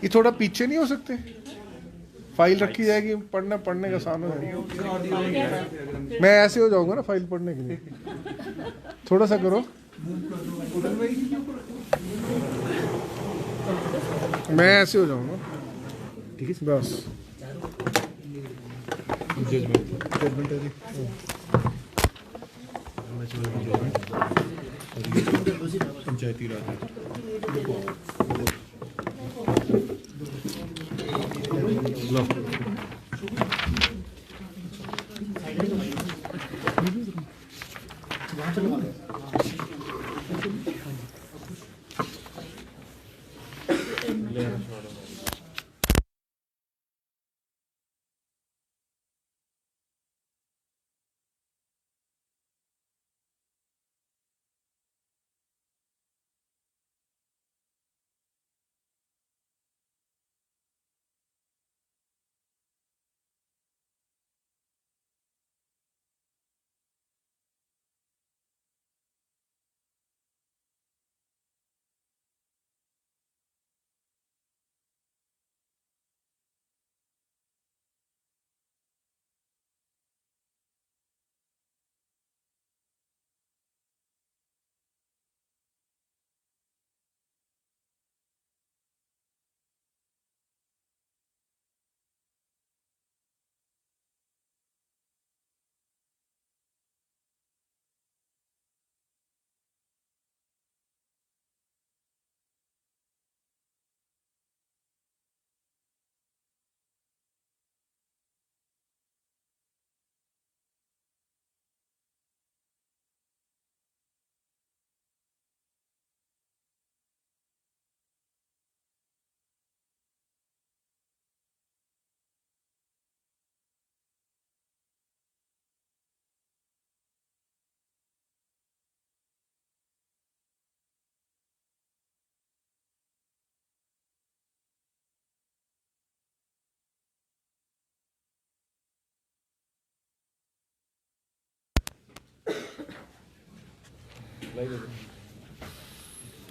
ये थोड़ा पीछे नहीं हो सकते? फाइल रखी जाएगी, पढ़ने का आसान हो जाएगा। मैं ऐसे हो जाऊंगा ना फाइल पढ़ने के लिए। थोड़ा सा करो, मैं ऐसे हो जाऊंगा। ठीक है बस। पंचायती राज लो।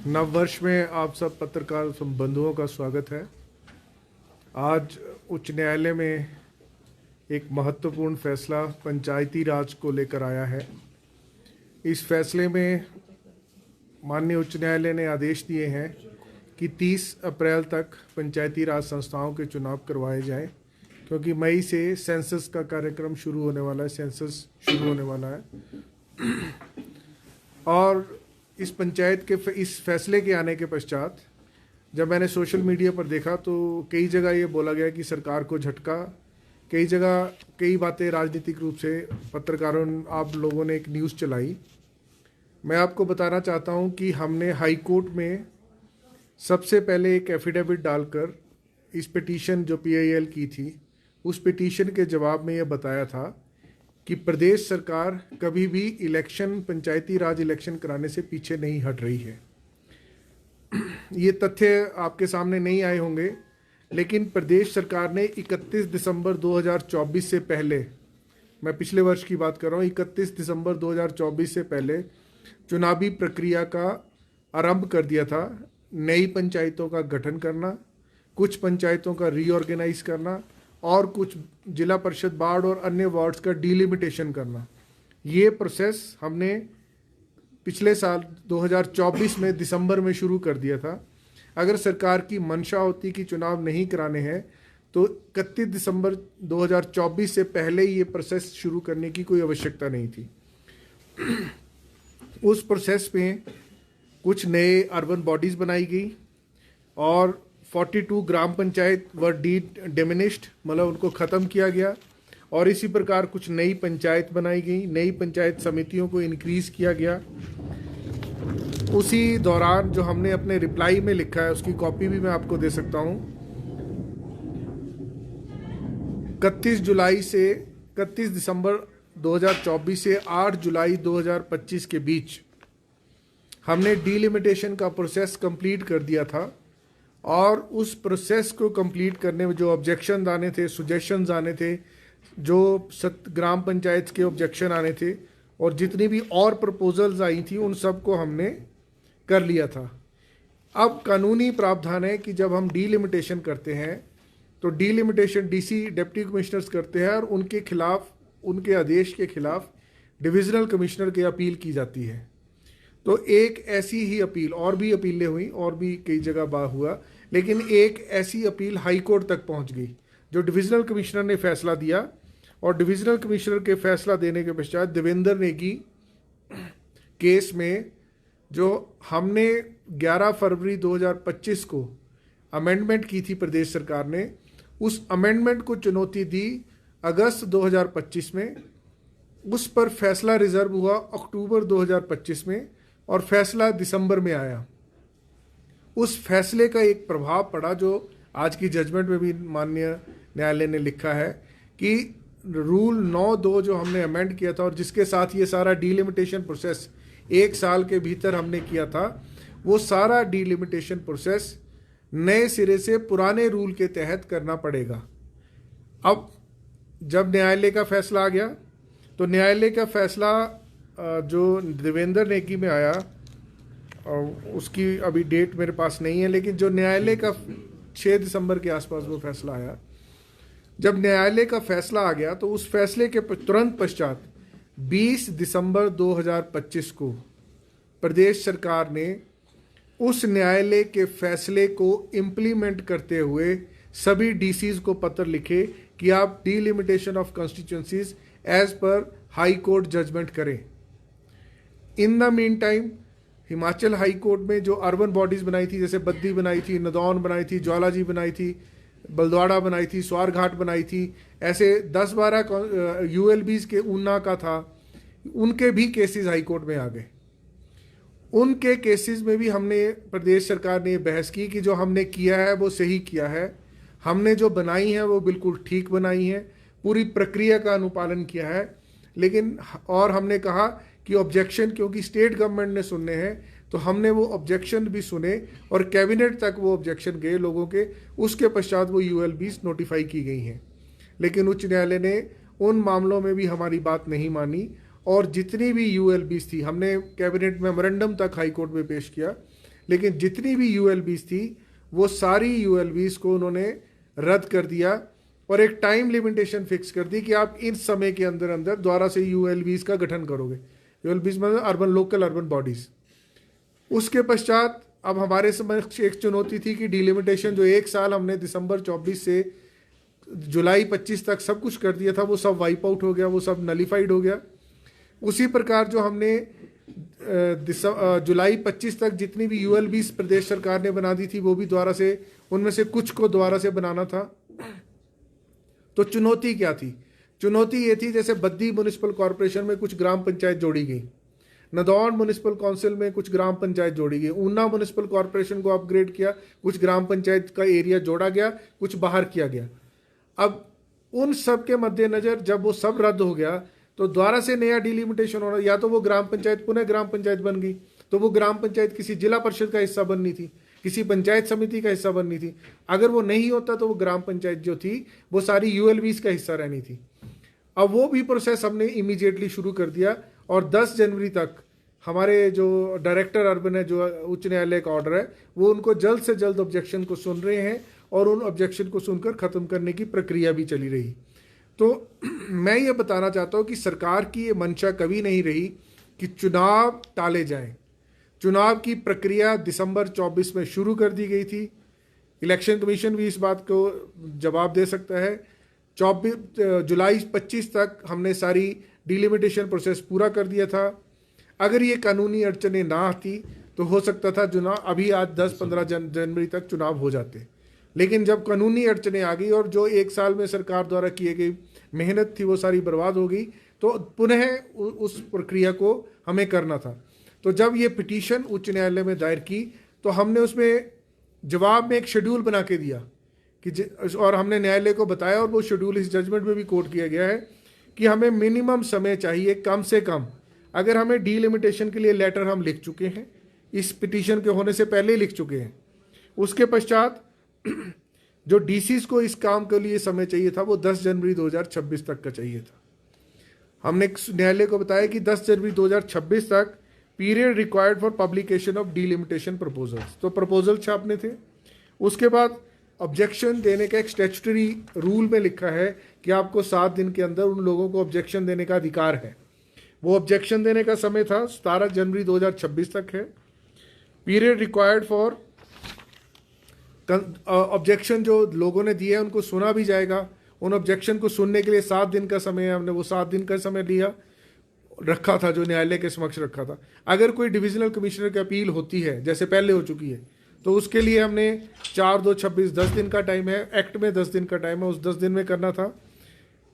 नव वर्ष में आप सब पत्रकार बंधुओं का स्वागत है। आज उच्च न्यायालय में एक महत्वपूर्ण फैसला पंचायती राज को लेकर आया है। इस फैसले में माननीय उच्च न्यायालय ने आदेश दिए हैं कि 30 अप्रैल तक पंचायती राज संस्थाओं के चुनाव करवाए जाएं, क्योंकि मई से सेंसस का कार्यक्रम शुरू होने वाला है, सेंसस शुरू होने वाला है। और इस पंचायत के इस फैसले के आने के पश्चात जब मैंने सोशल मीडिया पर देखा तो कई जगह ये बोला गया कि सरकार को झटका, कई जगह कई बातें राजनीतिक रूप से पत्रकारों आप लोगों ने एक न्यूज़ चलाई। मैं आपको बताना चाहता हूं कि हमने हाई कोर्ट में सबसे पहले एक एफिडेविट डालकर इस पिटीशन जो PIL की थी, उस पिटीशन के जवाब में यह बताया था कि प्रदेश सरकार कभी भी इलेक्शन, पंचायती राज इलेक्शन कराने से पीछे नहीं हट रही है। ये तथ्य आपके सामने नहीं आए होंगे, लेकिन प्रदेश सरकार ने 31 दिसंबर 2024 से पहले, मैं पिछले वर्ष की बात कर रहा हूँ, 31 दिसंबर 2024 से पहले चुनावी प्रक्रिया का आरंभ कर दिया था। नई पंचायतों का गठन करना, कुछ पंचायतों का रीऑर्गेनाइज करना और कुछ जिला परिषद वार्ड और अन्य वार्ड्स का डिलिमिटेशन करना। ये प्रोसेस हमने पिछले साल 2024 में दिसंबर में शुरू कर दिया था। अगर सरकार की मंशा होती कि चुनाव नहीं कराने हैं तो 31 दिसंबर 2024 से पहले ही ये प्रोसेस शुरू करने की कोई आवश्यकता नहीं थी। उस प्रोसेस में कुछ नए अर्बन बॉडीज़ बनाई गई और 42 ग्राम पंचायत व डिमिनिश्ड, मतलब उनको ख़त्म किया गया। और इसी प्रकार कुछ नई पंचायत बनाई गई, नई पंचायत समितियों को इंक्रीज़ किया गया। उसी दौरान जो हमने अपने रिप्लाई में लिखा है उसकी कॉपी भी मैं आपको दे सकता हूँ। 31 दिसंबर 2024 से 8 जुलाई 2025 के बीच हमने डिलिमिटेशन का प्रोसेस कंप्लीट कर दिया था। और उस प्रोसेस को कंप्लीट करने में जो ऑब्जेक्शन आने थे, सुजेशंस आने थे, जो ग्राम पंचायत के ऑब्जेक्शन आने थे, और जितनी भी और प्रपोजल्स आई थी उन सब को हमने कर लिया था। अब कानूनी प्रावधान है कि जब हम डीलिमिटेशन करते हैं तो डीलिमिटेशन डीसी डिप्टी कमिश्नर्स करते हैं और उनके खिलाफ, उनके आदेश के खिलाफ डिविजनल कमिश्नर की अपील की जाती है। तो एक ऐसी ही अपील, और भी अपीलें हुई और भी कई जगह हुआ, लेकिन एक ऐसी अपील हाई कोर्ट तक पहुंच गई जो डिविजनल कमिश्नर ने फैसला दिया। और डिविजनल कमिश्नर के फैसला देने के पश्चात देवेंद्र नेगी केस में जो हमने 11 फरवरी 2025 को अमेंडमेंट की थी प्रदेश सरकार ने, उस अमेंडमेंट को चुनौती दी अगस्त 2025 में। उस पर फैसला रिजर्व हुआ अक्टूबर 2025 में और फैसला दिसंबर में आया। उस फैसले का एक प्रभाव पड़ा जो आज की जजमेंट में भी माननीय न्यायालय ने लिखा है कि रूल 9(2) जो हमने अमेंड किया था और जिसके साथ ये सारा डीलिमिटेशन प्रोसेस 1 साल के भीतर हमने किया था, वो सारा डीलिमिटेशन प्रोसेस नए सिरे से पुराने रूल के तहत करना पड़ेगा। अब जब न्यायालय का फैसला आ गया तो न्यायालय का फैसला जो देवेंद्र नेगी में आया, और उसकी अभी डेट मेरे पास नहीं है, लेकिन जो न्यायालय का 6 दिसंबर के आसपास वो फैसला आया। जब न्यायालय का फैसला आ गया तो उस फैसले के तुरंत पश्चात 20 दिसंबर 2025 को प्रदेश सरकार ने उस न्यायालय के फैसले को इम्प्लीमेंट करते हुए सभी डीसीज को पत्र लिखे कि आप delimitation of constituencies as per high court judgement करें। In the mean time Himachal high court में जो अर्बन बॉडीज बनाई थी, जैसे बद्दी बनाई थी, नदौन बनाई थी, ज्वालाजी बनाई थी, बलद्वाड़ा बनाई थी, स्वारघाट बनाई थी, ऐसे 10-12 यूएलबीज के ऊना का था, उनके भी केसेस हाई कोर्ट में आ गए। उनके केसेस में भी हमने, प्रदेश सरकार ने बहस की कि जो हमने किया है वो सही किया है, हमने जो बनाई है वो बिल्कुल ठीक बनाई है, पूरी प्रक्रिया का अनुपालन किया है। लेकिन और हमने कहा कि ऑब्जेक्शन, क्योंकि स्टेट गवर्नमेंट ने सुनने हैं, तो हमने वो ऑब्जेक्शन भी सुने और कैबिनेट तक वो ऑब्जेक्शन गए लोगों के। उसके पश्चात वो यूएलबीज नोटिफाई की गई हैं। लेकिन उच्च न्यायालय ने उन मामलों में भी हमारी बात नहीं मानी और जितनी भी यूएलबीज थी, हमने कैबिनेट मेमोरेंडम तक हाई कोर्ट में पेश किया, लेकिन जितनी भी यूएलबीज थी वो सारी यूएलबीज को उन्होंने रद्द कर दिया और एक टाइम लिमिटेशन फिक्स कर दी कि आप इस समय के अंदर अंदर दोबारा से यूएलबीज का गठन करोगे। यूएलबीज मतलब अर्बन, लोकल अर्बन बॉडीज। उसके पश्चात अब हमारे समक्ष एक चुनौती थी कि डीलिमिटेशन जो 1 साल हमने दिसंबर 24 से जुलाई 25 तक सब कुछ कर दिया था, वो सब वाइप आउट हो गया, वो सब नलीफाइड हो गया। उसी प्रकार जो हमने जुलाई 25 तक जितनी भी यूएलबीज प्रदेश सरकार ने बना दी थी वो भी दोबारा से, उनमें से कुछ को दोबारा से बनाना था। तो चुनौती क्या थी? चुनौती ये थी, जैसे बद्दी म्युनिसिपल कॉरपोरेशन में कुछ ग्राम पंचायत जोड़ी गई, नदौन म्युनिसिपल काउंसिल में कुछ ग्राम पंचायत जोड़ी गई, ऊना म्युनिसिपल कॉरपोरेशन को अपग्रेड किया, कुछ ग्राम पंचायत का एरिया जोड़ा गया, कुछ बाहर किया गया। अब उन सब के मद्देनजर जब वो सब रद्द हो गया तो दोबारा से नया डिलिमिटेशन होना, या तो वो ग्राम पंचायत पुनः ग्राम पंचायत बन गई, तो वो ग्राम पंचायत किसी जिला परिषद का हिस्सा बननी थी, किसी पंचायत समिति का हिस्सा बननी थी। अगर वो नहीं होता तो वो ग्राम पंचायत जो थी वो सारी यूएलबीज का हिस्सा रहनी थी। अब वो भी प्रोसेस हमने इमीडिएटली शुरू कर दिया और 10 जनवरी तक हमारे जो डायरेक्टर अर्बन है, जो उच्च न्यायालय का ऑर्डर है, वो उनको जल्द से जल्द ऑब्जेक्शन को सुन रहे हैं और उन ऑब्जेक्शन को सुनकर ख़त्म करने की प्रक्रिया भी चली रही। तो मैं ये बताना चाहता हूँ कि सरकार की ये मंशा कभी नहीं रही कि चुनाव टाले जाएं। चुनाव की प्रक्रिया दिसंबर 24 में शुरू कर दी गई थी। इलेक्शन कमीशन भी इस बात को जवाब दे सकता है। जुलाई 25 तक हमने सारी डिलिमिटेशन प्रोसेस पूरा कर दिया था। अगर ये कानूनी अड़चनें ना आती तो हो सकता था चुनाव अभी आज 10-15 जनवरी तक चुनाव हो जाते, लेकिन जब कानूनी अड़चनें आ गई और जो 1 साल में सरकार द्वारा किए गई मेहनत थी वो सारी बर्बाद हो गई, तो पुनः उस प्रक्रिया को हमें करना था। तो जब ये पिटीशन उच्च न्यायालय में दायर की तो हमने उसमें जवाब में एक शेड्यूल बना के दिया कि और हमने न्यायालय को बताया, और वो शेड्यूल इस जजमेंट में भी कोट किया गया है कि हमें मिनिमम समय चाहिए, कम से कम। अगर हमें डीलिमिटेशन के लिए लेटर हम लिख चुके हैं, इस पिटीशन के होने से पहले ही लिख चुके हैं, उसके पश्चात जो डीसीज को इस काम के लिए समय चाहिए था वो 10 जनवरी 2026 तक का चाहिए था। हमने न्यायालय को बताया कि 10 जनवरी 2026 तक period required for publication of delimitation proposals, तो प्रपोजल छापने थे। उसके बाद ऑब्जेक्शन देने का एक स्टैट्यूटरी रूल में लिखा है कि आपको 7 दिन के अंदर उन लोगों को ऑब्जेक्शन देने का अधिकार है। वो ऑब्जेक्शन देने का समय था 17 जनवरी 2026 तक है। पीरियड रिक्वायर्ड फॉर ऑब्जेक्शन जो लोगों ने दिए हैं उनको सुना भी जाएगा। उन ऑब्जेक्शन को सुनने के लिए 7 दिन का समय है, हमने वो 7 दिन का समय लिया रखा था जो न्यायालय के समक्ष रखा था। अगर कोई डिविजनल कमिश्नर की अपील होती है जैसे पहले हो चुकी है तो उसके लिए हमने 4/2/26 10 दिन का टाइम है, एक्ट में 10 दिन का टाइम है, उस 10 दिन में करना था।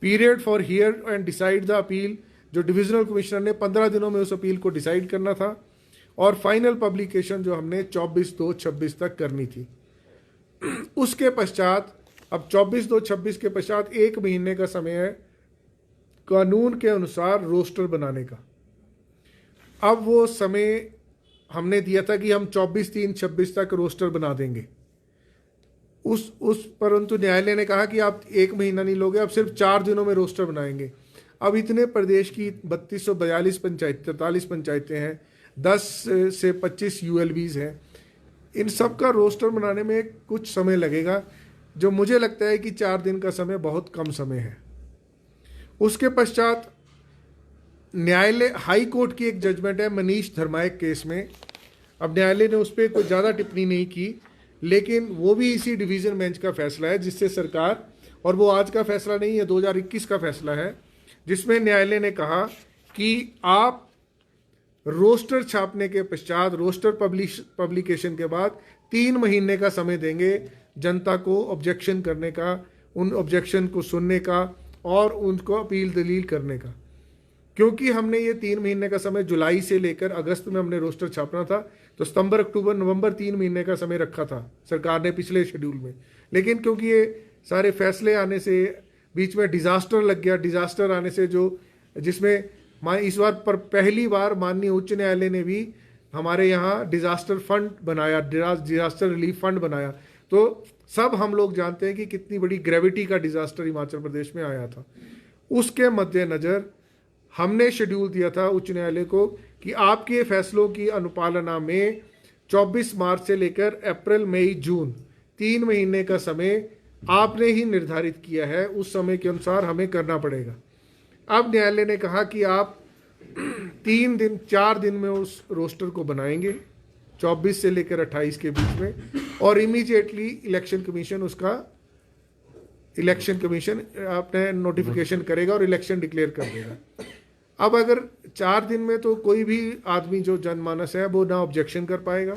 Period for here and decide the appeal, जो डिविजनल कमिश्नर ने 15 दिनों में उस अपील को डिसाइड करना था। और फाइनल पब्लिकेशन जो हमने 24/2/26 तक करनी थी। उसके पश्चात अब 24/2/26 के पश्चात 1 महीने का समय है कानून के अनुसार रोस्टर बनाने का। अब वो समय हमने दिया था कि हम 24/3/26 तक रोस्टर बना देंगे। परंतु न्यायालय ने कहा कि आप 1 महीना नहीं लोगे, आप सिर्फ 4 दिनों में रोस्टर बनाएंगे। अब इतने प्रदेश की 3242 पंचायत 43 पंचायतें हैं, 10 से 25 यूएलबीज हैं, इन सब का रोस्टर बनाने में कुछ समय लगेगा, जो मुझे लगता है कि 4 दिन का समय बहुत कम समय है। उसके पश्चात न्यायालय हाई कोर्ट की एक जजमेंट है मनीष धर्मायक केस में। अब न्यायालय ने उस पर कोई ज़्यादा टिप्पणी नहीं की, लेकिन वो भी इसी डिवीज़न बेंच का फैसला है जिससे सरकार, और वो आज का फैसला नहीं है 2021 का फैसला है, जिसमें न्यायालय ने कहा कि आप रोस्टर छापने के पश्चात रोस्टर पब्लिकेशन के बाद 3 महीने का समय देंगे जनता को ऑब्जेक्शन करने का, उन ऑब्जेक्शन को सुनने का और उनको अपील दलील करने का। क्योंकि हमने ये 3 महीने का समय जुलाई से लेकर अगस्त में हमने रोस्टर छापना था, तो सितंबर, अक्टूबर, नवंबर 3 महीने का समय रखा था सरकार ने पिछले शेड्यूल में। लेकिन क्योंकि ये सारे फैसले आने से बीच में डिजास्टर लग गया, डिजास्टर आने से जिसमें इस बार पर पहली बार माननीय उच्च न्यायालय ने भी हमारे यहाँ डिजास्टर फंड बनाया, डिजास्टर रिलीफ फंड बनाया। तो सब हम लोग जानते हैं कि कितनी बड़ी ग्रेविटी का डिजास्टर हिमाचल प्रदेश में आया था। उसके मद्देनजर हमने शेड्यूल दिया था उच्च न्यायालय को कि आपके फैसलों की अनुपालना में 24 मार्च से लेकर अप्रैल, मई, जून 3 महीने का समय आपने ही निर्धारित किया है, उस समय के अनुसार हमें करना पड़ेगा। अब न्यायालय ने कहा कि आप 4 दिन में उस रोस्टर को बनाएंगे 24 से लेकर 28 के बीच में, और इमीडिएटली इलेक्शन कमीशन अपने नोटिफिकेशन करेगा और इलेक्शन डिक्लेयर कर देगा। अब अगर 4 दिन में तो कोई भी आदमी जो जनमानस है वो ना ऑब्जेक्शन कर पाएगा,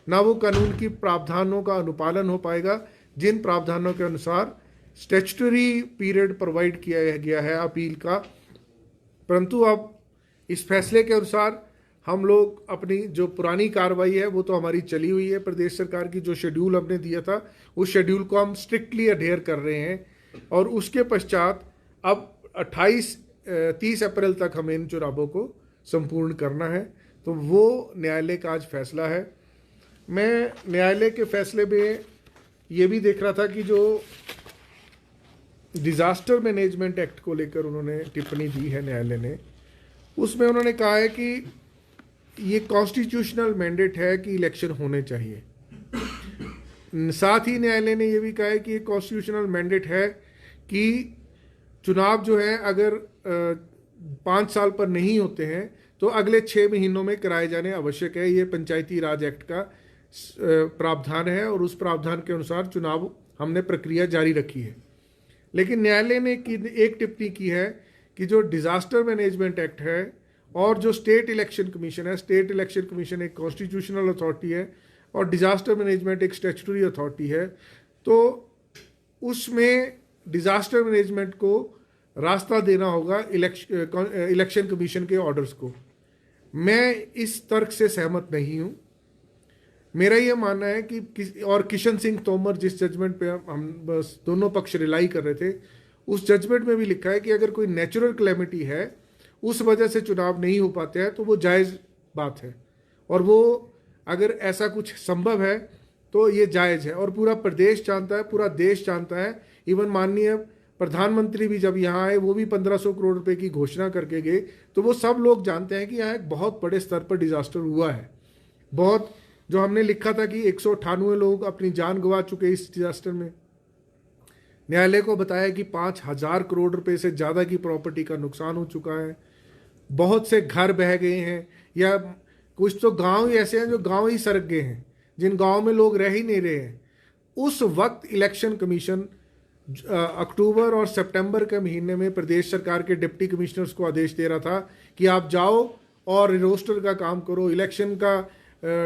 ना वो कानून की प्रावधानों का अनुपालन हो पाएगा, जिन प्रावधानों के अनुसार स्टैट्यूटरी पीरियड प्रोवाइड किया गया है अपील का। परंतु अब इस फैसले के अनुसार हम लोग अपनी जो पुरानी कार्रवाई है वो तो हमारी चली हुई है, प्रदेश सरकार की जो शेड्यूल हमने दिया था उस शेड्यूल को हम स्ट्रिक्टली अडेयर कर रहे हैं। और उसके पश्चात अब 30 अप्रैल तक हमें इन चुनावों को संपूर्ण करना है। तो वो न्यायालय का आज फैसला है। मैं न्यायालय के फैसले में ये भी देख रहा था कि जो डिजास्टर मैनेजमेंट एक्ट को लेकर उन्होंने टिप्पणी दी है न्यायालय ने, उसमें उन्होंने कहा है कि ये कॉन्स्टिट्यूशनल मैंडेट है कि इलेक्शन होने चाहिए। साथ ही न्यायालय ने यह भी कहा है कि ये कॉन्स्टिट्यूशनल मैंडेट है कि चुनाव जो है अगर 5 साल पर नहीं होते हैं तो अगले 6 महीनों में कराए जाने आवश्यक है। ये पंचायती राज एक्ट का प्रावधान है और उस प्रावधान के अनुसार चुनाव हमने प्रक्रिया जारी रखी है। लेकिन न्यायालय ने एक टिप्पणी की है कि जो डिजास्टर मैनेजमेंट एक्ट है और जो स्टेट इलेक्शन कमीशन है, स्टेट इलेक्शन कमीशन एक कॉन्स्टिट्यूशनल अथॉरिटी है और डिजास्टर मैनेजमेंट एक स्टैट्यूटरी अथॉरिटी है, तो उसमें डिजास्टर मैनेजमेंट को रास्ता देना होगा इलेक्शन कमीशन के ऑर्डर्स को। मैं इस तर्क से सहमत नहीं हूं। मेरा ये मानना है कि और किशन सिंह तोमर जिस जजमेंट पे हम बस दोनों पक्ष रिलाई कर रहे थे, उस जजमेंट में भी लिखा है कि अगर कोई नेचुरल क्लेमिटी है उस वजह से चुनाव नहीं हो पाते हैं तो वो जायज़ बात है, और वो अगर ऐसा कुछ संभव है तो ये जायज़ है। और पूरा प्रदेश जानता है, पूरा देश जानता है, इवन माननीय प्रधानमंत्री भी जब यहाँ आए वो भी 1500 करोड़ रुपए की घोषणा करके गए। तो वो सब लोग जानते हैं कि यहाँ एक बहुत बड़े स्तर पर डिजास्टर हुआ है। बहुत, जो हमने लिखा था कि 198 लोग अपनी जान गंवा चुके इस डिजास्टर में। न्यायालय को बताया कि 5000 करोड़ रुपए से ज़्यादा की प्रॉपर्टी का नुकसान हो चुका है। बहुत से घर बह गए हैं, या कुछ तो गांव ही ऐसे हैं जो गांव ही सरक गए हैं, जिन गांव में लोग रह ही नहीं रहे हैं। उस वक्त इलेक्शन कमीशन अक्टूबर और सितंबर के महीने में प्रदेश सरकार के डिप्टी कमिश्नर्स को आदेश दे रहा था कि आप जाओ और रोस्टर का काम करो, इलेक्शन का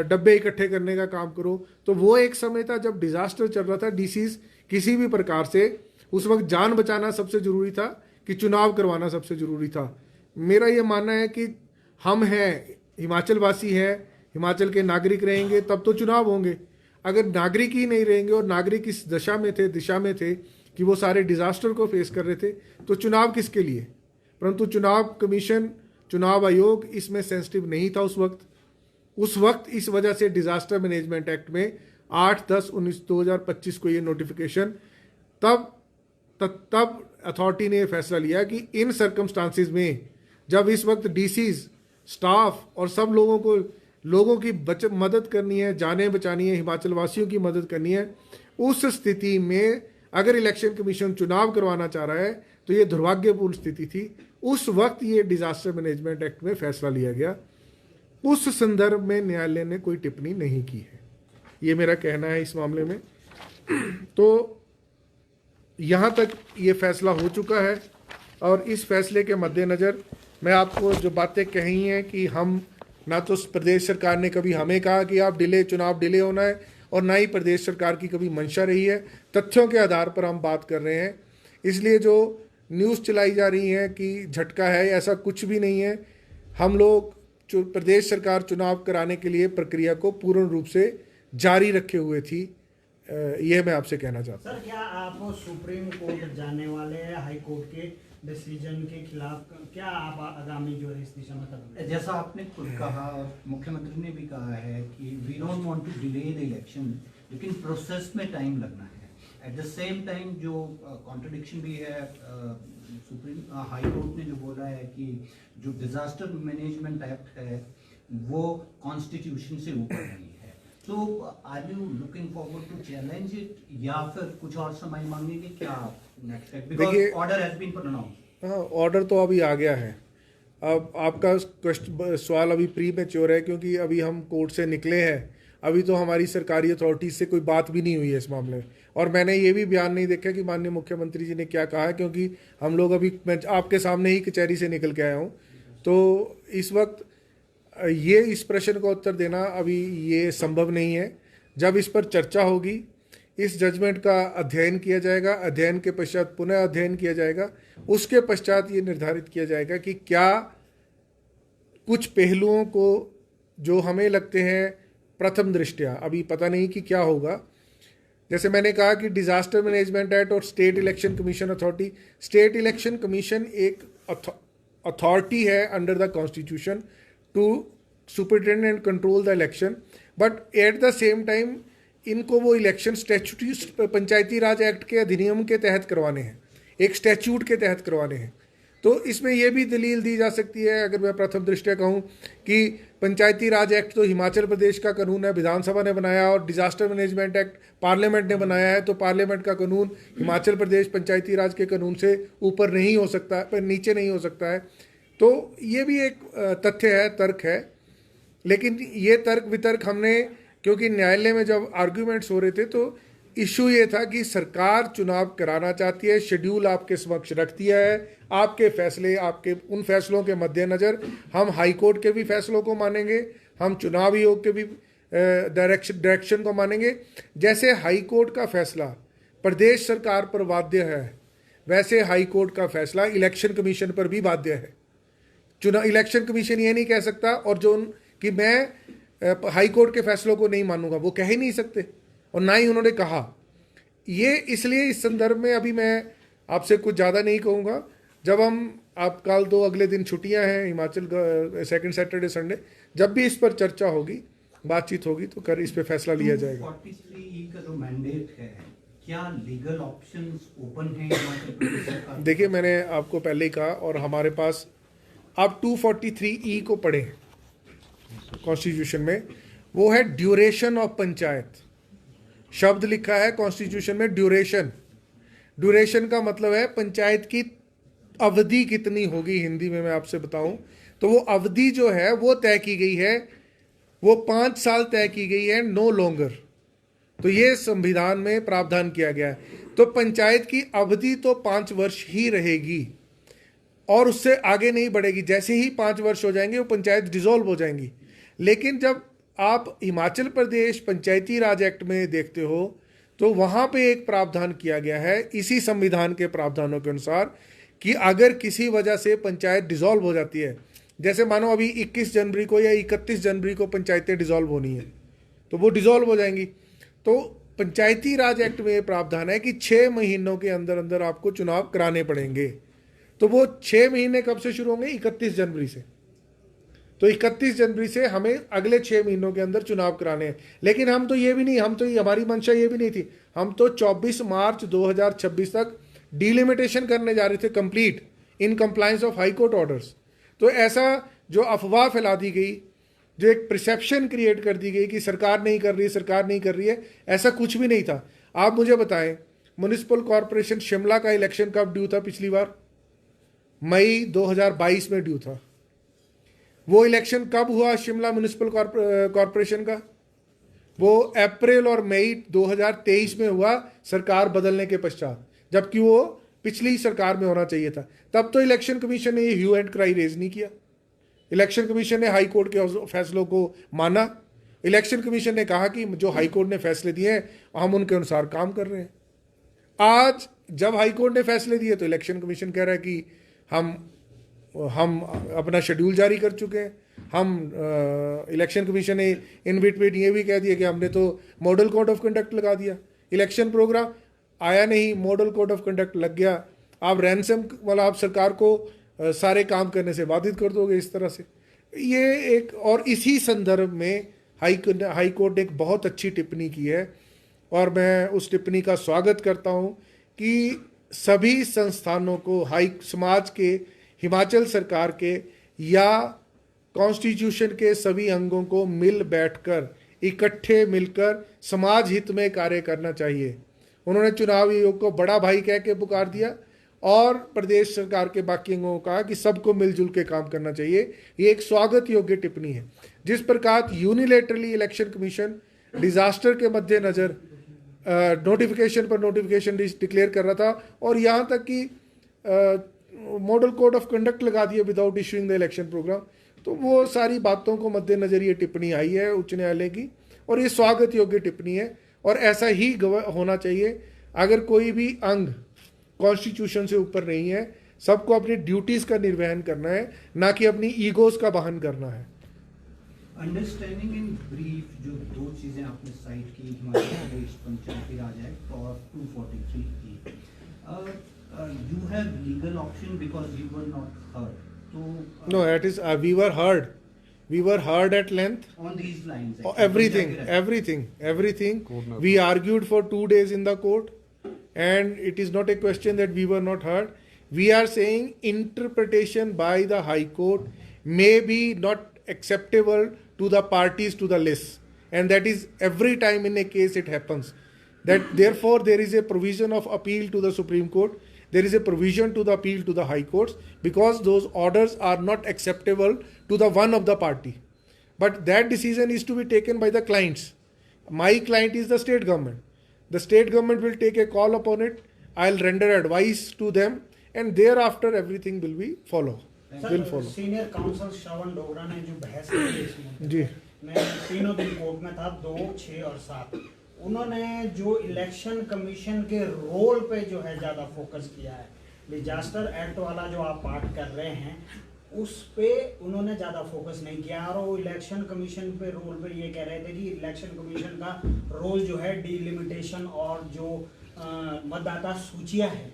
डब्बे इकट्ठे करने का काम करो। तो वो एक समय था जब डिजास्टर चल रहा था। डीसीज किसी भी प्रकार से, उस वक्त जान बचाना सबसे जरूरी था कि चुनाव करवाना सबसे जरूरी था। मेरा ये मानना है कि हम हैं, हिमाचल वासी हैं, हिमाचल के नागरिक रहेंगे तब तो चुनाव होंगे। अगर नागरिक ही नहीं रहेंगे और नागरिक इस दिशा में थे कि वो सारे डिजास्टर को फेस कर रहे थे, तो चुनाव किसके लिए? परंतु चुनाव कमीशन, चुनाव आयोग इसमें सेंसिटिव नहीं था उस वक्त। इस वजह से डिजास्टर मैनेजमेंट एक्ट में 8/10/2025 को ये नोटिफिकेशन, तब अथॉरिटी ने फैसला लिया कि इन सर्कमस्टांसिस में जब इस वक्त डीसीज, स्टाफ और सब लोगों की मदद करनी है, जानें बचानी है, हिमाचल वासियों की मदद करनी है, उस स्थिति में अगर इलेक्शन कमीशन चुनाव करवाना चाह रहा है तो ये दुर्भाग्यपूर्ण स्थिति थी। उस वक्त ये डिजास्टर मैनेजमेंट एक्ट में फैसला लिया गया। उस संदर्भ में न्यायालय ने कोई टिप्पणी नहीं की है, ये मेरा कहना है इस मामले में। तो यहाँ तक ये फैसला हो चुका है, और इस फैसले के मद्देनज़र मैं आपको जो बातें कही हैं कि हम, ना तो प्रदेश सरकार ने कभी हमें कहा कि आप चुनाव डिले होना है, और ना ही प्रदेश सरकार की कभी मंशा रही है। तथ्यों के आधार पर हम बात कर रहे हैं। इसलिए जो न्यूज़ चलाई जा रही है कि झटका है, ऐसा कुछ भी नहीं है। हम लोग प्रदेश सरकार चुनाव कराने के लिए प्रक्रिया को पूर्ण रूप से जारी रखे हुए थी। यह मैं आपसे कहना चाहता हूँ। सर, क्या आप सुप्रीम कोर्ट जाने वाले हैं हाई कोर्ट के डिसीजन के खिलाफ? क्या आप आगामी जो है इस दिशा में कदम? जैसा आपने खुद कहा और मुख्यमंत्री ने भी कहा है कि we don't want to delay the election, लेकिन प्रोसेस में टाइम लगना है। एट द सेम टाइम जो कॉन्ट्रडिक्शन भी है, सुप्रीम हाई कोर्ट ने जो बोला है कि जो डिजास्टर मैनेजमेंट एक्ट है वो कॉन्स्टिट्यूशन से ऊपर नहीं है। तो are you looking forward to challenge it, या फिर कुछ और समय मांगेंगे? क्या next step, because order has been pronounced? हाँ, ऑर्डर तो अभी आ गया है। अब आपका सवाल अभी प्री मैच्योर है, क्योंकि अभी हम कोर्ट से निकले हैं। अभी तो हमारी सरकारी अथॉरिटी से कोई बात भी नहीं हुई है इस मामले में, और मैंने ये भी बयान नहीं देखा कि माननीय मुख्यमंत्री जी ने क्या कहा है, क्योंकि हम लोग अभी, मैं आपके सामने ही कचहरी से निकल के आया हूँ। तो इस वक्त ये इस प्रश्न का उत्तर देना अभी ये संभव नहीं है। जब इस पर चर्चा होगी, इस जजमेंट का अध्ययन किया जाएगा, अध्ययन के पश्चात पुनः अध्ययन किया जाएगा, उसके पश्चात ये निर्धारित किया जाएगा कि क्या कुछ पहलुओं को जो हमें लगते हैं प्रथम दृष्टया, अभी पता नहीं कि क्या होगा। जैसे मैंने कहा कि डिजास्टर मैनेजमेंट एक्ट और state election commission authority, state election commission एक अथॉरिटी है under the constitution to superintend and control the election, but at the same time इनको वो election statutory Panchayati Raj act के अधिनियम के तहत करवाने हैं, एक स्टैच्यूट के तहत करवाने हैं। तो इसमें यह भी दलील दी जा सकती है, अगर मैं प्रथम दृष्टया कहूँ, कि पंचायती राज एक्ट तो हिमाचल प्रदेश का कानून है, विधानसभा ने बनाया, और डिजास्टर मैनेजमेंट एक्ट पार्लियामेंट ने बनाया है। तो पार्लियामेंट का कानून हिमाचल प्रदेश पंचायती राज के कानून से ऊपर नहीं हो सकता, पर नीचे नहीं हो सकता है। तो ये भी एक तथ्य है, तर्क है। लेकिन ये तर्क वितर्क हमने, क्योंकि न्यायालय में जब आर्ग्यूमेंट्स हो रहे थे तो इशू ये था कि सरकार चुनाव कराना चाहती है, शेड्यूल आपके समक्ष रख दिया है, आपके फैसले, आपके उन फैसलों के मद्देनज़र हम हाई कोर्ट के भी फैसलों को मानेंगे, हम चुनाव आयोग के भी डायरेक्शन को मानेंगे। जैसे हाई कोर्ट का फैसला प्रदेश सरकार पर बाध्य है, वैसे हाई कोर्ट का फैसला इलेक्शन कमीशन पर भी बाध्य है। इलेक्शन कमीशन ये नहीं कह सकता और जो कि मैं हाई कोर्ट के फैसलों को नहीं मानूंगा, वो कह ही नहीं सकते, और ना ही उन्होंने कहा। ये इसलिए इस संदर्भ में अभी मैं आपसे कुछ ज़्यादा नहीं कहूँगा। जब हम, आप कल तो अगले दिन छुट्टियां हैं हिमाचल, सेकंड सैटरडे संडे, जब भी इस पर चर्चा होगी, बातचीत होगी, तो इस पे फैसला लिया जाएगा। 43E का जो मैंडेट है क्या लीगल ऑप्शंस ओपन हैं हिमाचल प्रदेश सरकार? देखिए, मैंने आपको पहले ही कहा, और हमारे पास आप 243E को पढ़ें कॉन्स्टिट्यूशन में, वो है ड्यूरेशन ऑफ पंचायत। शब्द लिखा है कॉन्स्टिट्यूशन में ड्यूरेशन। ड्यूरेशन का मतलब है पंचायत की अवधि कितनी होगी, हिंदी में मैं आपसे बताऊं तो वो अवधि जो है वो तय की गई है, वो 5 साल तय की गई है, नो लॉन्गर। तो ये संविधान में प्रावधान किया गया है। तो पंचायत की अवधि तो 5 वर्ष ही रहेगी और उससे आगे नहीं बढ़ेगी। जैसे ही 5 वर्ष हो जाएंगे वो पंचायत डिसॉल्व हो जाएंगी। लेकिन जब आप हिमाचल प्रदेश पंचायती राज एक्ट में देखते हो तो वहां पे एक प्रावधान किया गया है इसी संविधान के प्रावधानों के अनुसार कि अगर किसी वजह से पंचायत डिसॉल्व हो जाती है, जैसे मानो अभी 21 जनवरी को या 31 जनवरी को पंचायतें डिसॉल्व होनी है तो वो डिसॉल्व हो जाएंगी। तो पंचायती राज एक्ट में ये प्रावधान है कि 6 महीनों के अंदर अंदर आपको चुनाव कराने पड़ेंगे। तो वो 6 महीने कब से शुरू होंगे? 31 जनवरी से। तो 31 जनवरी से हमें अगले 6 महीनों के अंदर चुनाव कराने हैं। लेकिन हम तो ये भी नहीं, हमारी मंशा ये भी नहीं थी, हम तो 24 मार्च 2026 तक डिलिमिटेशन करने जा रहे थे, complete in compliance of high court orders. तो ऐसा जो अफवाह फैला दी गई, जो एक परसेप्शन क्रिएट कर दी गई कि सरकार नहीं कर रही है, सरकार नहीं कर रही है, ऐसा कुछ भी नहीं था। आप मुझे बताएं, म्युनिसिपल कॉरपोरेशन शिमला का इलेक्शन कब ड्यू था? पिछली बार मई 2022 में ड्यू था। वो इलेक्शन कब हुआ शिमला म्युनिसिपल कॉरपोरेशन का? वो अप्रैल और मई 2023 में हुआ, सरकार बदलने के पश्चात, जबकि वो पिछली सरकार में होना चाहिए था। तब तो इलेक्शन कमीशन ने ये ह्यू एंड क्राई रेज नहीं किया। इलेक्शन कमीशन ने हाई कोर्ट के फैसलों को माना। इलेक्शन कमीशन ने कहा कि जो हाई कोर्ट ने फैसले दिए हैं हम उनके अनुसार काम कर रहे हैं। आज जब हाई कोर्ट ने फैसले दिए तो इलेक्शन कमीशन कह रहा है कि हम अपना शेड्यूल जारी कर चुके हैं। इलेक्शन कमीशन ने इन बिटवीन ये भी कह दिया कि हमने तो मॉडल कोड ऑफ कंडक्ट लगा दिया। इलेक्शन प्रोग्राम आया नहीं, मॉडल कोड ऑफ कंडक्ट लग गया। आप रैंसम वाला, आप सरकार को सारे काम करने से बाधित कर दोगे इस तरह से। ये एक, और इसी संदर्भ में हाई कोर्ट ने एक बहुत अच्छी टिप्पणी की है और मैं उस टिप्पणी का स्वागत करता हूं कि सभी संस्थानों को, समाज के, हिमाचल सरकार के या कॉन्स्टिट्यूशन के सभी अंगों को मिल बैठकर, इकट्ठे मिलकर समाज हित में कार्य करना चाहिए। उन्होंने चुनाव आयोग को बड़ा भाई कह के पुकार दिया और प्रदेश सरकार के बाकी अंगों को कहा कि सबको मिलजुल के काम करना चाहिए। ये एक स्वागत योग्य टिप्पणी है। जिस प्रकार यूनिलेटरली इलेक्शन कमीशन डिजास्टर के मद्देनजर नोटिफिकेशन पर नोटिफिकेशन डिक्लेयर कर रहा था और यहाँ तक कि मॉडल कोड ऑफ कंडक्ट लगा दिया without issuing the election program, तो वो सारी बातों को मद्देनजर ये टिप्पणी आई है उच्च न्यायालय की और ये स्वागत योग्य टिप्पणी है और ऐसा ही होना चाहिए। अगर कोई भी अंग कॉन्स्टिट्यूशन से ऊपर नहीं है, सबको अपनी ड्यूटीज का निर्वहन करना है, ना कि अपनी ईगोज का वाहन करना है। अंडरस्टैंडिंग इन ब्रीफ, जो 2 चीजें आपने साइट की, हिमाचल प्रदेश पंचायती राज एक्ट और 243E, you have legal option because you were not heard. So No, that is we were heard. We were heard at length. On these lines, Everything. We argued for 2 days in the court, and it is not a question that we were not heard. We are saying interpretation by the High Court may be not acceptable to the parties to the list, and that is every time in a case it happens. That therefore there is a provision of appeal to the Supreme Court. There is a provision to the appeal to the high courts because those orders are not acceptable to the one of the party. But that decision is to be taken by the clients. My client is the state government. The state government will take a call upon it. I'll render advice to them and thereafter everything will be follow. Senior counsel Shravan Dogra ने जो बहस की इस मुद्दे जी, मैं 3 दिन court में था, 2, 6 और 7। उन्होंने जो इलेक्शन कमीशन के रोल पे जो है ज़्यादा फोकस किया है, डिजास्टर एक्ट वाला जो आप पाठ कर रहे हैं उस पे उन्होंने ज़्यादा फोकस नहीं किया और वो इलेक्शन कमीशन पे रोल पे ये कह रहे थे कि इलेक्शन कमीशन का रोल जो है डिलिमिटेशन और जो मतदाता सूचियाँ हैं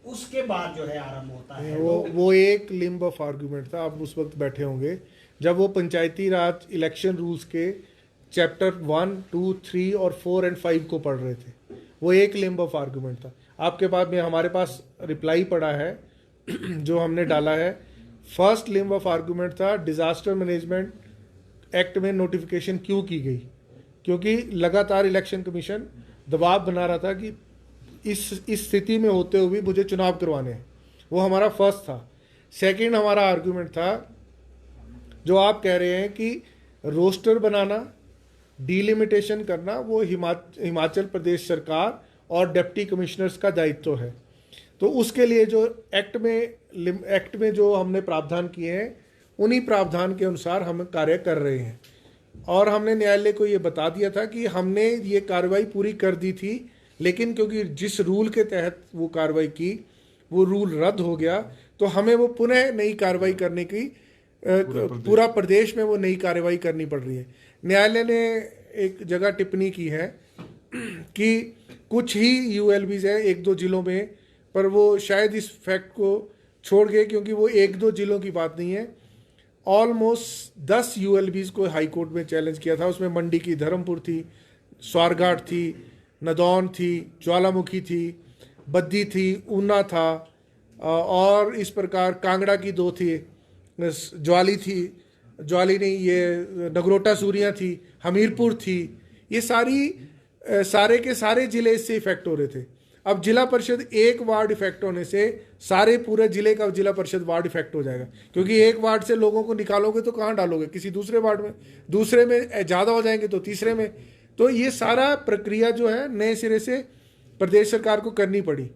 उसके बाद जो है आरंभ होता है। वो एक लिम्ब ऑफ आर्गुमेंट था। आप उस वक्त बैठे होंगे जब वो पंचायती राज इलेक्शन रूल्स के चैप्टर 1, 2, 3 और 4 और 5 को पढ़ रहे थे। वो एक लिम्ब ऑफ आर्गूमेंट था। आपके पास में हमारे पास रिप्लाई पड़ा है जो हमने डाला है। फर्स्ट लिम्ब ऑफ आर्गूमेंट था डिजास्टर मैनेजमेंट एक्ट में नोटिफिकेशन क्यों की गई, क्योंकि लगातार इलेक्शन कमीशन दबाव बना रहा था कि इस स्थिति में होते हुए मुझे चुनाव करवाने हैं। वो हमारा फर्स्ट था। सेकंड हमारा आर्गूमेंट था जो आप कह रहे हैं कि रोस्टर बनाना, डिलिमिटेशन करना वो हिमाचल प्रदेश सरकार और डिप्टी कमिश्नर्स का दायित्व है। तो उसके लिए जो एक्ट में जो हमने प्रावधान किए हैं उन्हीं प्रावधान के अनुसार हम कार्य कर रहे हैं। और हमने न्यायालय को ये बता दिया था कि हमने ये कार्रवाई पूरी कर दी थी, लेकिन क्योंकि जिस रूल के तहत वो कार्रवाई की वो रूल रद्द हो गया, तो हमें वो पुनः नई कार्रवाई करने की पूरा प्रदेश में वो नई कार्रवाई करनी पड़ रही है। न्यायालय ने एक जगह टिप्पणी की है कि कुछ ही यूएलबीज है 1-2 जिलों में, पर वो शायद इस फैक्ट को छोड़ गए क्योंकि वो 1-2 जिलों की बात नहीं है। ऑलमोस्ट 10 यूएलबीज को हाई कोर्ट में चैलेंज किया था। उसमें मंडी की धर्मपुर थी, स्वारघाट थी, नदौन थी, ज्वालामुखी थी, बद्दी थी, ऊना था, और इस प्रकार कांगड़ा की 2 थी, ज्वाली नहीं, ये नगरोटा सूरियाँ थी, हमीरपुर थी। ये सारे के सारे जिले इससे इफेक्ट हो रहे थे। अब जिला परिषद एक वार्ड इफेक्ट होने से सारे पूरे जिले का जिला परिषद वार्ड इफेक्ट हो जाएगा, क्योंकि एक वार्ड से लोगों को निकालोगे तो कहाँ डालोगे, किसी दूसरे वार्ड में, दूसरे में ज़्यादा हो जाएंगे तो तीसरे में। तो ये सारा प्रक्रिया जो है नए सिरे से प्रदेश सरकार को करनी पड़ी।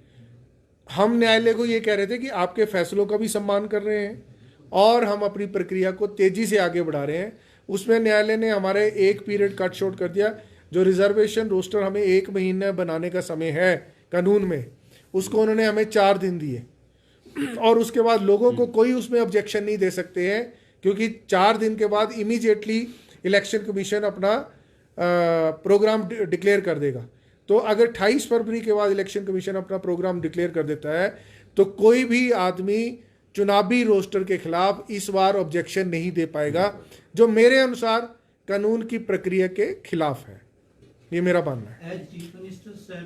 हम न्यायालय को ये कह रहे थे कि आपके फैसलों का भी सम्मान कर रहे हैं और हम अपनी प्रक्रिया को तेजी से आगे बढ़ा रहे हैं। उसमें न्यायालय ने हमारे एक पीरियड कट शॉर्ट कर दिया। जो रिजर्वेशन रोस्टर हमें 1 महीने बनाने का समय है कानून में, उसको उन्होंने हमें 4 दिन दिए, और उसके बाद लोगों को कोई उसमें ऑब्जेक्शन नहीं दे सकते हैं, क्योंकि 4 दिन के बाद इमीडिएटली इलेक्शन कमीशन अपना प्रोग्राम डिक्लेयर कर देगा। तो अगर 28 फरवरी के बाद इलेक्शन कमीशन अपना प्रोग्राम डिक्लेयर कर देता है तो कोई भी आदमी चुनावी रोस्टर के खिलाफ इस बार ऑब्जेक्शन नहीं दे पाएगा, जो मेरे अनुसार कानून की प्रक्रिया के खिलाफ है। ये मेरा मानना है। As Chief Minister said,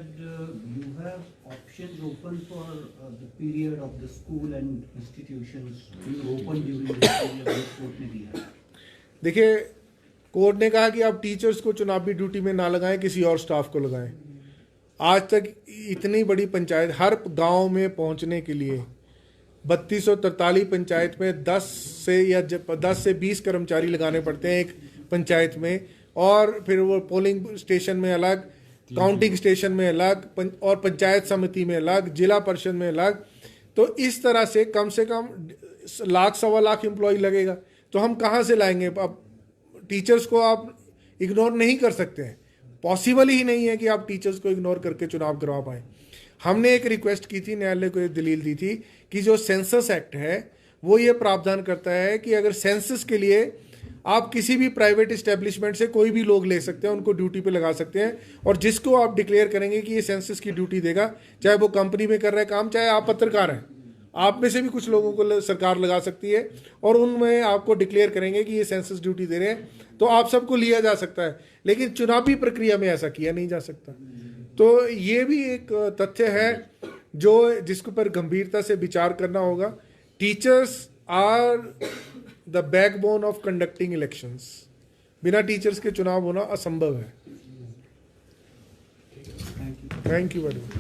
you have options open for the period of the school and institutions being open during this period of court ने दिया है। देखिए, कोर्ट ने कहा कि आप टीचर्स को चुनावी ड्यूटी में ना लगाएं, किसी और स्टाफ को लगाएं। आज तक इतनी बड़ी पंचायत, हर गांव में पहुंचने के लिए 3243 पंचायत में 10 से 20 कर्मचारी लगाने पड़ते हैं एक पंचायत में, और फिर वो पोलिंग स्टेशन में अलग, काउंटिंग स्टेशन में अलग, और पंचायत समिति में अलग, जिला परिषद में अलग। तो इस तरह से कम 1-1.25 लाख एम्प्लॉय लगेगा। तो हम कहाँ से लाएंगे? अब टीचर्स को आप इग्नोर नहीं कर सकते हैं, पॉसिबल ही नहीं है कि आप टीचर्स को इग्नोर करके चुनाव करवा पाएँ। हमने एक रिक्वेस्ट की थी, न्यायालय को एक दलील दी थी कि जो सेंसस एक्ट है वो ये प्रावधान करता है कि अगर सेंसस के लिए आप किसी भी प्राइवेट इस्टेब्लिशमेंट से कोई भी लोग ले सकते हैं, उनको ड्यूटी पे लगा सकते हैं, और जिसको आप डिक्लेयर करेंगे कि ये सेंसस की ड्यूटी देगा, चाहे वो कंपनी में कर रहे काम, चाहे आप पत्रकार हैं, आप में से भी कुछ लोगों को सरकार लगा सकती है, और उनमें आपको डिक्लेयर करेंगे कि ये सेंसस ड्यूटी दे रहे हैं, तो आप सबको लिया जा सकता है। लेकिन चुनावी प्रक्रिया में ऐसा किया नहीं जा सकता। तो ये भी एक तथ्य है जिसके ऊपर गंभीरता से विचार करना होगा। Teachers are the backbone of conducting elections. बिना टीचर्स के चुनाव होना असंभव है। Thank you very much.